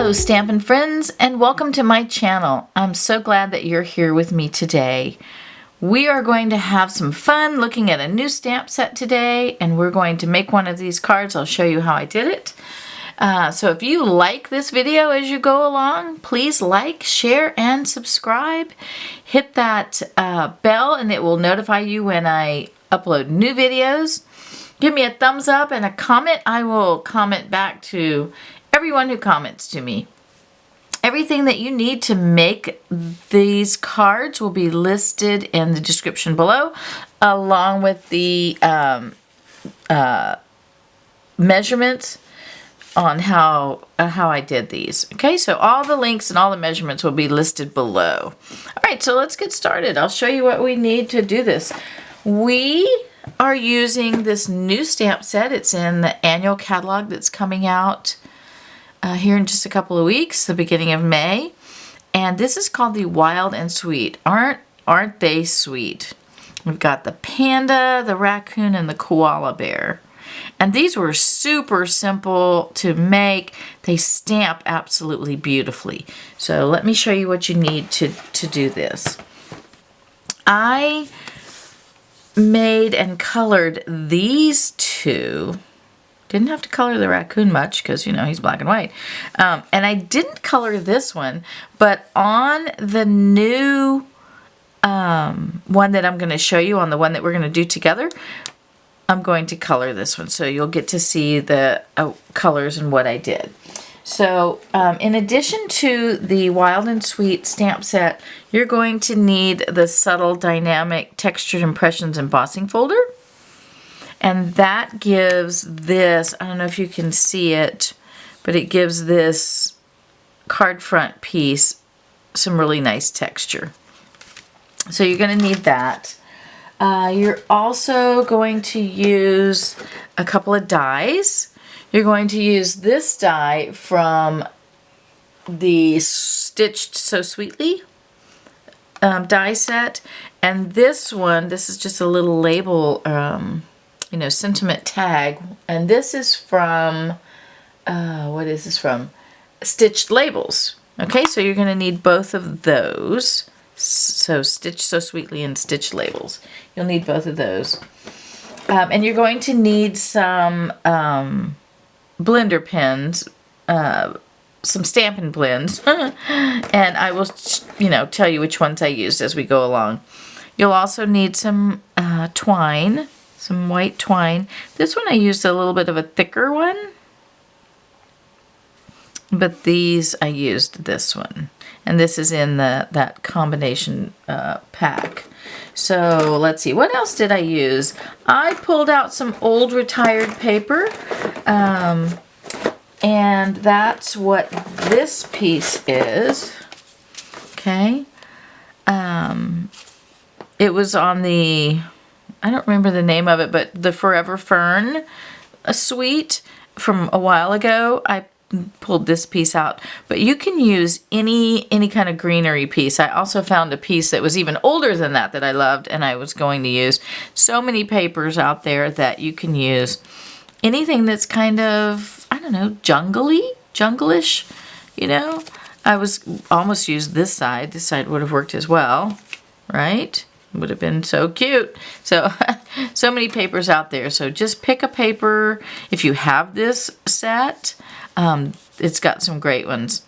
Hello Stampin' friends, and welcome to my channel. I'm so glad that you're here with me today. We are going to have some fun looking at a new stamp set today, and we're going to make one of these cards. I'll show you how I did it. So if you like this video as you go along, please like, share, and subscribe. Hit that bell and it will notify you when I upload new videos. Give me a thumbs up and a comment. I will comment back to everyone who comments to me. Everything that you need to make these cards will be listed in the description below, along with the measurements on how I did these. Okay, so all the links and all the measurements will be listed below. All right, so let's get started. I'll show you what we need to do this. We are using this new stamp set. It's in the annual catalog that's coming out here in just a couple of weeks, the beginning of May. And this is called the Wild and Sweet. Aren't they sweet? We've got the panda, the raccoon, and the koala bear. And these were super simple to make. They stamp absolutely beautifully. So let me show you what you need to do this. I made and colored these two. Didn't have to color the raccoon much because, you know, he's black and white. And I didn't color this one, but on the new one that I'm going to show you, on the one that we're going to do together, I'm going to color this one. So you'll get to see the colors and what I did. So in addition to the Wild and Sweet stamp set, you're going to need the Subtle Dynamic Textured Impressions Embossing folder. And that gives this, I don't know if you can see it, but it gives this card front piece some really nice texture. So you're going to need that. You're also going to use a couple of dies. You're going to use this die from the Stitched So Sweetly die set. And this one, this is just a little label, you know, sentiment tag, and this is from, what is this from? Stitched Labels. Okay, so you're going to need both of those. So Stitched So Sweetly and Stitched Labels. You'll need both of those. And you're going to need some blender pens, some Stampin' Blends, and I will, you know, tell you which ones I used as we go along. You'll also need some twine. Some white twine. This one I used a little bit of a thicker one, but these I used this one, and this is in that combination pack. So let's see, what else did I use? I pulled out some old retired paper, and that's what this piece is. Okay, it was on the, I don't remember the name of it, but the Forever Fern suite from a while ago. I pulled this piece out, but you can use any kind of greenery piece. I also found a piece that was even older than that I loved, and I was going to use. So many papers out there that you can use. Anything that's kind of, I don't know, jungle-ish, you know. I was almost used this side. This side would have worked as well, right? Would have been so cute. So so many papers out there. So just pick a paper. If you have this set, it's got some great ones.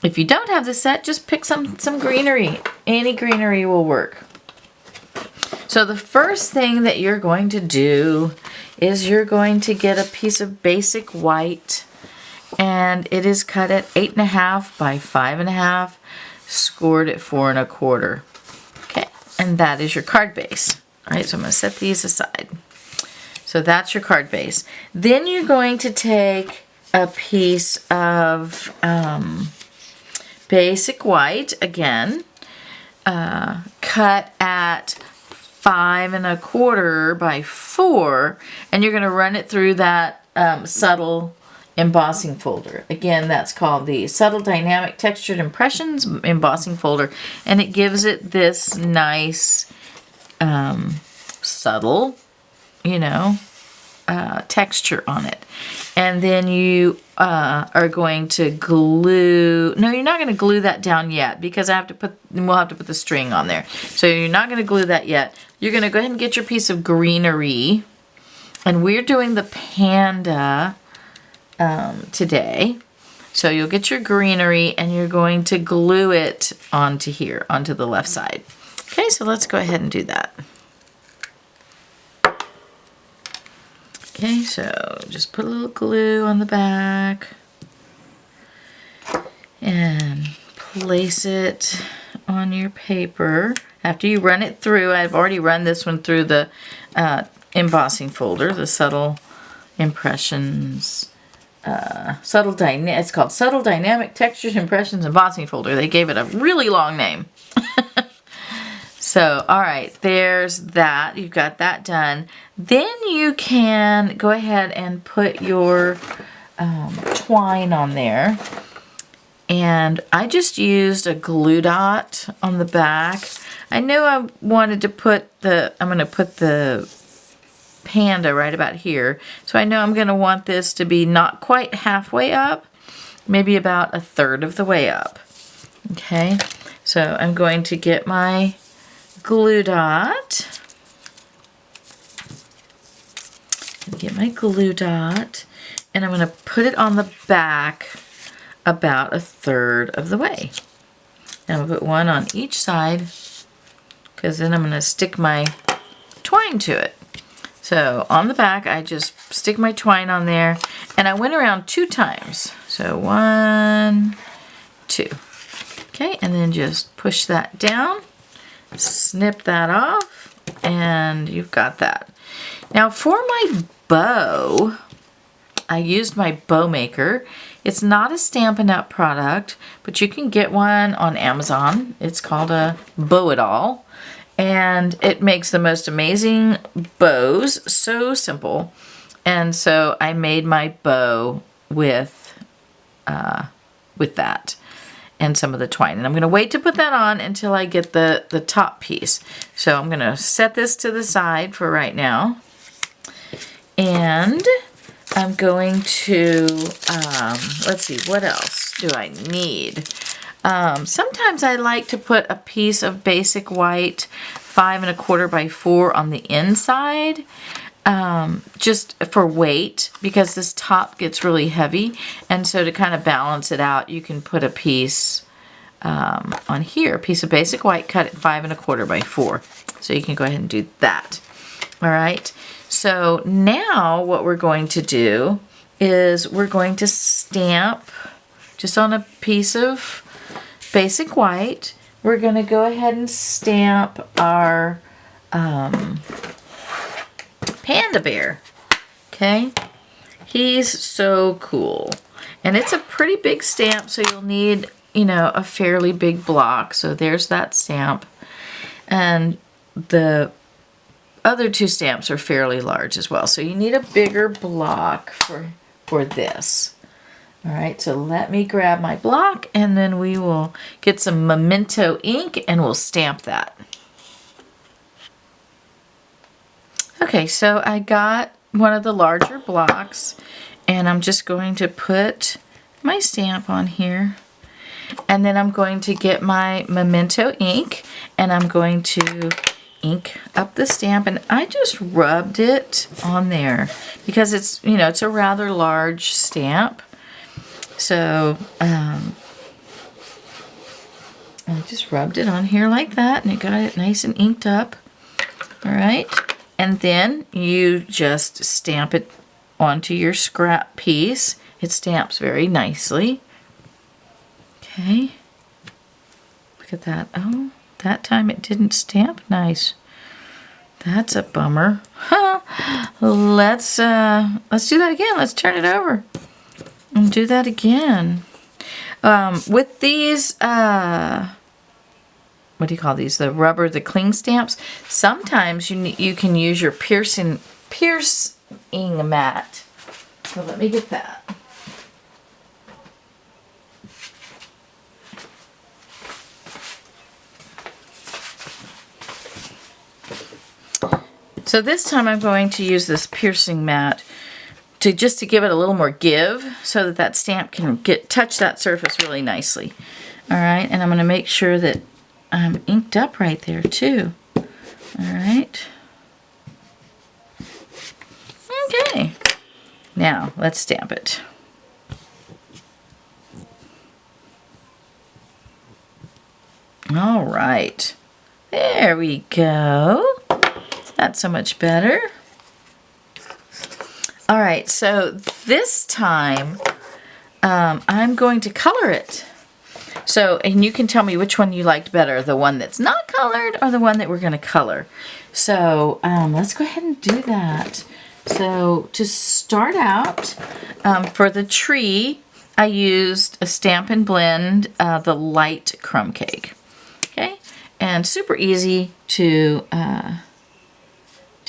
If you don't have this set, just pick some greenery. Any greenery will work. So the first thing that you're going to do is you're going to get a piece of basic white, and it is cut at 8.5 by 5.5, scored at 4 1/4. And that is your card base. All right, so I'm going to set these aside. So that's your card base. Then you're going to take a piece of basic white, again, cut at 5 1/4 by 4, and you're going to run it through that subtle embossing folder. Again, that's called the Subtle Dynamic Textured Impressions embossing folder, and it gives it this nice subtle, you know, texture on it. And then you are going to glue, no, you're not going to glue that down yet because we'll have to put the string on there. So you're not going to glue that yet. You're going to go ahead and get your piece of greenery. And we're doing the panda today. So you'll get your greenery and you're going to glue it onto here, onto the left side. Okay, so let's go ahead and do that. Okay, so just put a little glue on the back and place it on your paper. After you run it through, I've already run this one through the embossing folder, the Subtle Impressions, it's called Subtle Dynamic Textures, Impressions, Embossing folder. They gave it a really long name. So, all right, there's that. You've got that done. Then you can go ahead and put your twine on there. And I just used a glue dot on the back. I knew I wanted to put I'm going to put the panda right about here. So I know I'm going to want this to be not quite halfway up, maybe about 1/3 of the way up. Okay, so I'm going to get my glue dot. And I'm going to put it on the back about 1/3 of the way. And I'll put one on each side because then I'm going to stick my twine to it. So on the back, I just stick my twine on there, and I went around 2 times. So 1, 2. Okay, and then just push that down, snip that off, and you've got that. Now for my bow, I used my bow maker. It's not a Stampin' Up! Product, but you can get one on Amazon. It's called a Bow-It-All. And it makes the most amazing bows, so simple. And so I made my bow with that and some of the twine. And I'm going to wait to put that on until I get the top piece. So I'm going to set this to the side for right now. And I'm going to, let's see, what else do I need? Sometimes I like to put a piece of basic white 5 1/4 by 4 on the inside, just for weight, because this top gets really heavy. And so to kind of balance it out, you can put a piece on here, a piece of basic white cut at 5 1/4 by 4. So you can go ahead and do that. All right. So now what we're going to do is we're going to stamp just on a piece of basic white. We're going to go ahead and stamp our panda bear. Okay, he's so cool, and it's a pretty big stamp, so you'll need, you know, a fairly big block. So there's that stamp, and the other 2 stamps are fairly large as well. So you need a bigger block for this. All right, so let me grab my block, and then we will get some Memento ink and we'll stamp that. Okay, so I got one of the larger blocks, and I'm just going to put my stamp on here. And then I'm going to get my Memento ink, and I'm going to ink up the stamp, and I just rubbed it on there because it's, you know, it's a rather large stamp. So I just rubbed it on here like that, and it got it nice and inked up. All right, and then you just stamp it onto your scrap piece. It stamps very nicely. Okay, look at that. Oh, that time it didn't stamp nice. That's a bummer. Let's do that again. Let's turn it over and do that again. With these, what do you call these? The rubber, the cling stamps. Sometimes you can use your piercing mat. So let me get that. So this time I'm going to use this piercing mat to just to give it a little more give so that that stamp can touch that surface really nicely. All right, and I'm going to make sure that I'm inked up right there too. All right. Okay. Now let's stamp it. All right. There we go. That's so much better. All right, so this time I'm going to color it. So, and you can tell me which one you liked better, the one that's not colored or the one that we're going to color. So let's go ahead and do that. So to start out, for the tree, I used a Stampin' Blend, the light crumb cake. Okay, and super easy to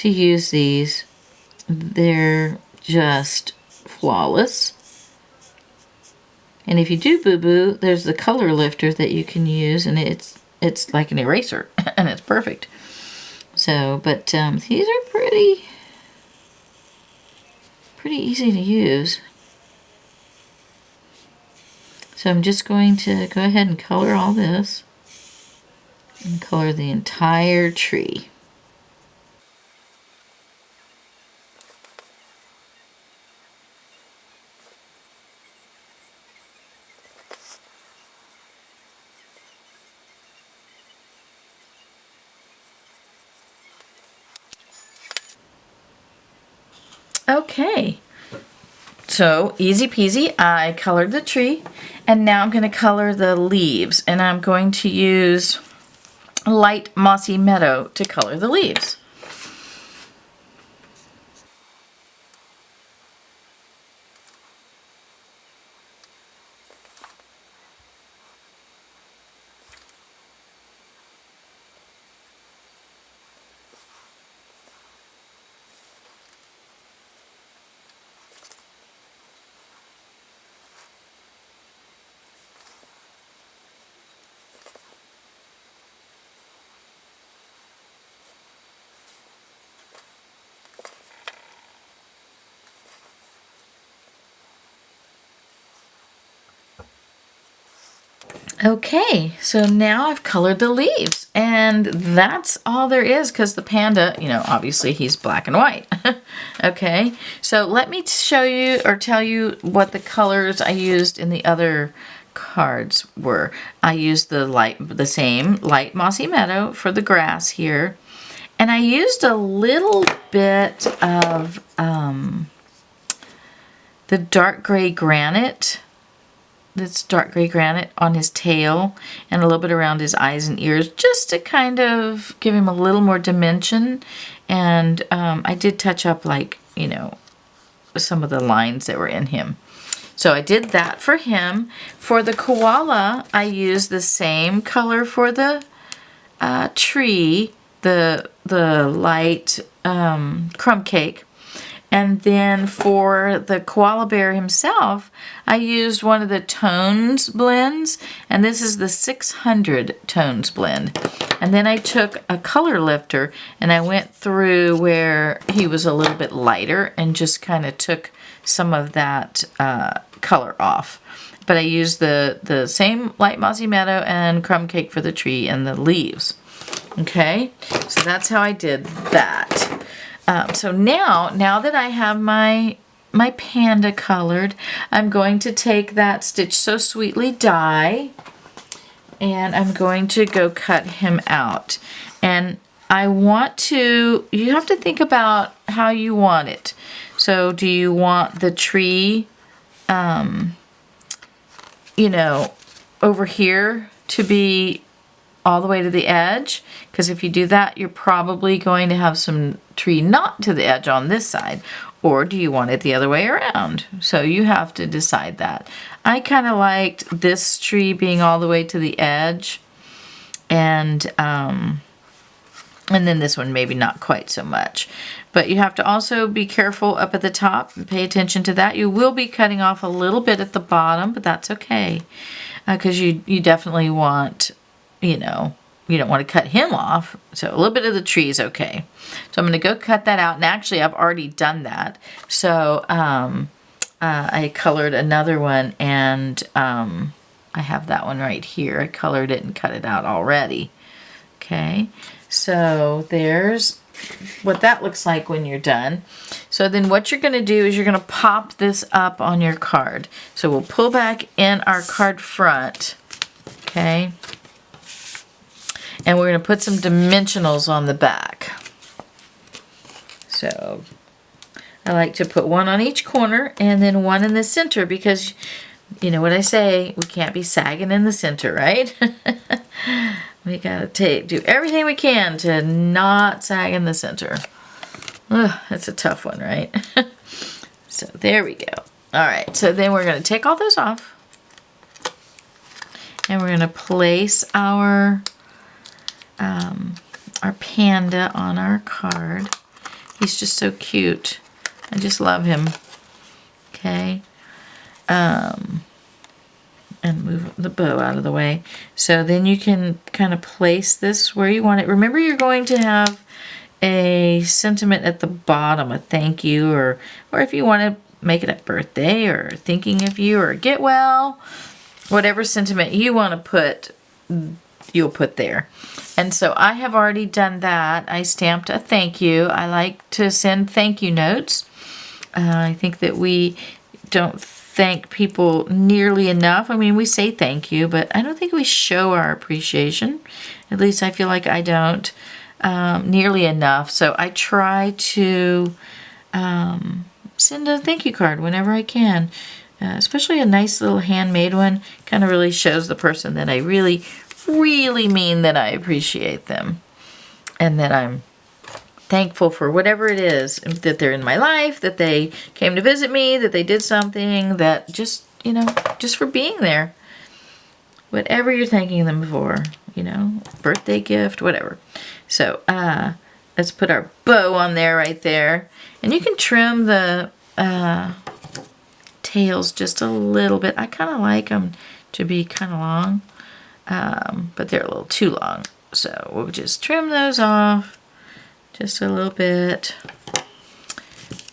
use these. They're just flawless. And if you do boo-boo, there's the color lifter that you can use, and it's like an eraser, and it's perfect. So, but these are pretty easy to use. So I'm just going to go ahead and color all this, and color the entire tree. Okay, so easy peasy, I colored the tree, and now I'm going to color the leaves, and I'm going to use light mossy meadow to color the leaves. Okay, so now I've colored the leaves, and that's all there is, because the panda, you know, obviously he's black and white. Okay, so let me show you or tell you what the colors I used in the other cards were. I used the same light mossy meadow for the grass here, and I used a little bit of the dark gray granite. This dark gray granite on his tail and a little bit around his eyes and ears, just to kind of give him a little more dimension. And I did touch up, like, you know, some of the lines that were in him. So I did that for him. For the koala, I used the same color for the tree, the light crumb cake. And then for the koala bear himself, I used one of the tones blends, and this is the 600 tones blend. And then I took a color lifter and I went through where he was a little bit lighter and just kind of took some of that color off. But I used the same light mossy meadow and crumb cake for the tree and the leaves. Okay, so that's how I did that. So now that I have my panda colored, I'm going to take that Stitch So Sweetly die, and I'm going to go cut him out. And you have to think about how you want it. So do you want the tree, you know, over here to be all the way to the edge? Because if you do that, you're probably going to have some tree not to the edge on this side. Or do you want it the other way around? So you have to decide that. I kind of liked this tree being all the way to the edge, and then this one maybe not quite so much. But you have to also be careful up at the top and pay attention to that. You will be cutting off a little bit at the bottom, but that's okay, because you definitely want, you know, you don't want to cut him off. So a little bit of the tree is okay. So I'm going to go cut that out. And actually, I've already done that. So I colored another one, and I have that one right here. I colored it and cut it out already. Okay, so there's what that looks like when you're done. So then what you're going to do is you're going to pop this up on your card. So we'll pull back in our card front. Okay. And we're going to put some dimensionals on the back. So I like to put one on each corner and then one in the center, because you know what I say, we can't be sagging in the center, right? We got to do everything we can to not sag in the center. Ugh, that's a tough one, right? So there we go. All right, so then we're going to take all those off. And we're going to place our panda on our card. He's just so cute. I just love him. Okay. And move the bow out of the way. So then you can kind of place this where you want it. Remember, you're going to have a sentiment at the bottom, a thank you, or if you want to make it a birthday, or thinking of you, or get well, whatever sentiment you want to put, you'll put there. And so I have already done that. I stamped a thank you. I like to send thank you notes. I think that we don't thank people nearly enough. I mean, we say thank you, but I don't think we show our appreciation. At least I feel like I don't nearly enough. So I try to send a thank you card whenever I can. Especially a nice little handmade one. Kind of really shows the person that I really, really mean that I appreciate them. And that I'm thankful for whatever it is, that they're in my life, that they came to visit me, that they did something, that just, you know, just for being there. Whatever you're thanking them for, you know, birthday gift, whatever. So, let's put our bow on there right there. And you can trim the tails just a little bit. I kind of like them to be kind of long, but they're a little too long. So we'll just trim those off. Just a little bit.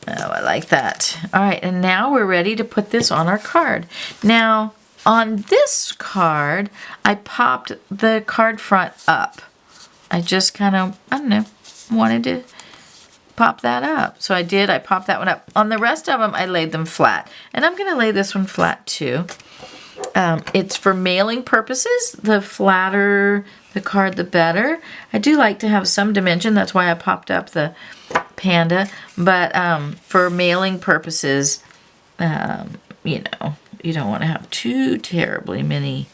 Oh, I like that. All right, and now we're ready to put this on our card. Now, on this card, I popped the card front up. I just kind of, I don't know, wanted to pop that up. So I did, I popped that one up. On the rest of them, I laid them flat. And I'm going to lay this one flat too. It's for mailing purposes. The flatter the card, the better. I do like to have some dimension. That's why I popped up the panda. But for mailing purposes, you know, you don't want to have too terribly many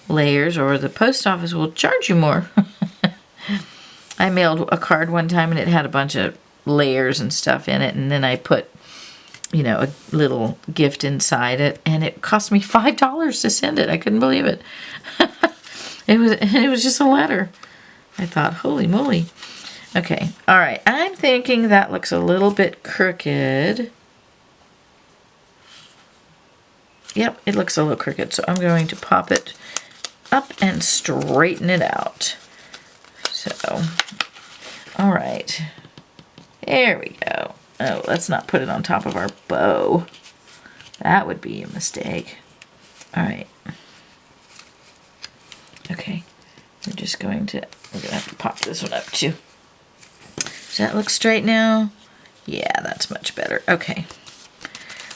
layers, or the post office will charge you more. I mailed a card one time and it had a bunch of layers and stuff in it, and then I put, you know, a little gift inside it, and it cost me $5 to send it. I couldn't believe it. It was just a letter. I thought, holy moly. Okay, all right. I'm thinking that looks a little bit crooked. Yep, it looks a little crooked, so I'm going to pop it up and straighten it out. So, all right. There we go. Oh, let's not put it on top of our bow. That would be a mistake. All right. Okay. We're going to have to pop this one up too. Does that look straight now? Yeah, that's much better. Okay.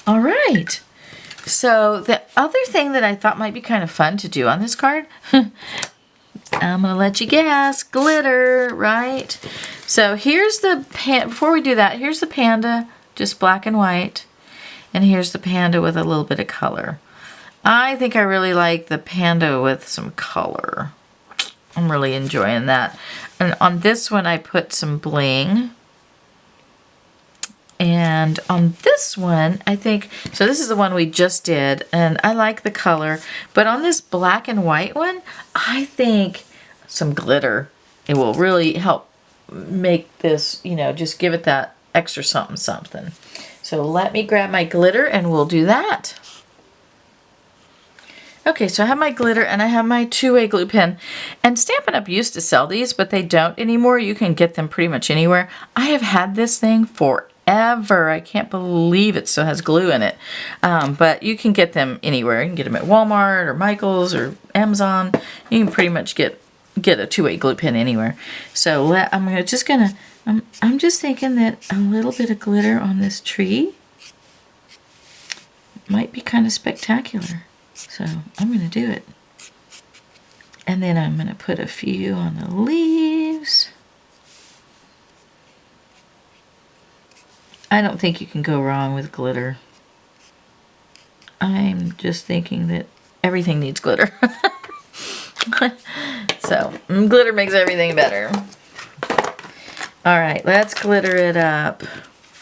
All right. So the other thing that I thought might be kind of fun to do on this card, I'm going to let you guess, glitter, right? So here's the before we do that, here's the panda, just black and white. And here's the panda with a little bit of color. I think I really like the panda with some color. I'm really enjoying that. And on this one, I put some bling. And on this one, I think, so this is the one we just did, and I like the color. But on this black and white one, I think some glitter, it will really help make this, you know, just give it that extra something something. So let me grab my glitter and we'll do that. Okay, so I have my glitter and I have my two-way glue pen. And Stampin' Up! Used to sell these, but they don't anymore. You can get them pretty much anywhere. I have had this thing forever. I can't believe it still has glue in it. But you can get them anywhere. You can get them at Walmart or Michael's or Amazon. You can pretty much get a two-way glue pen anywhere. So I'm just thinking that a little bit of glitter on this tree might be kind of spectacular. So I'm going to do it. And then I'm going to put a few on the leaves. I don't think you can go wrong with glitter. I'm just thinking that everything needs glitter. So glitter makes everything better. All right, let's glitter it up.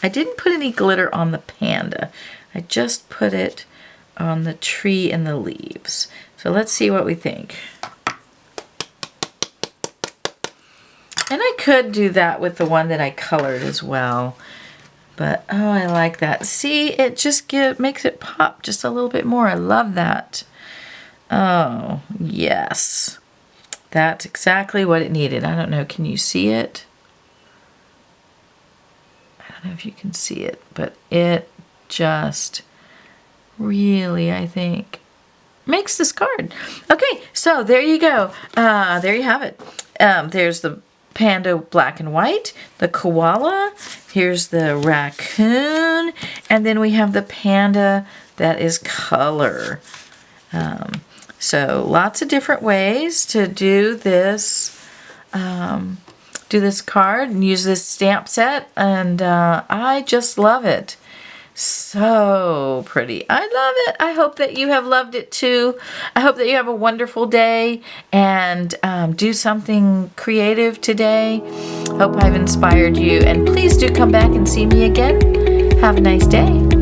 I didn't put any glitter on the panda. I just put it on the tree and the leaves. So let's see what we think. And I could do that with the one that I colored as well. But, oh, I like that. See, it just makes it pop just a little bit more. I love that. Oh, yes. That's exactly what it needed. I don't know, can you see it? I don't know if you can see it, but it just really, I think, makes this card. Okay, so there you go. There you have it. There's the panda black and white, the koala, here's the raccoon, and then we have the panda that is color. So lots of different ways to do this card and use this stamp set, and I just love it. So pretty. I love it. I hope that you have loved it too. I hope that you have a wonderful day and do something creative today. Hope I've inspired you, and please do come back and see me again. Have a nice day.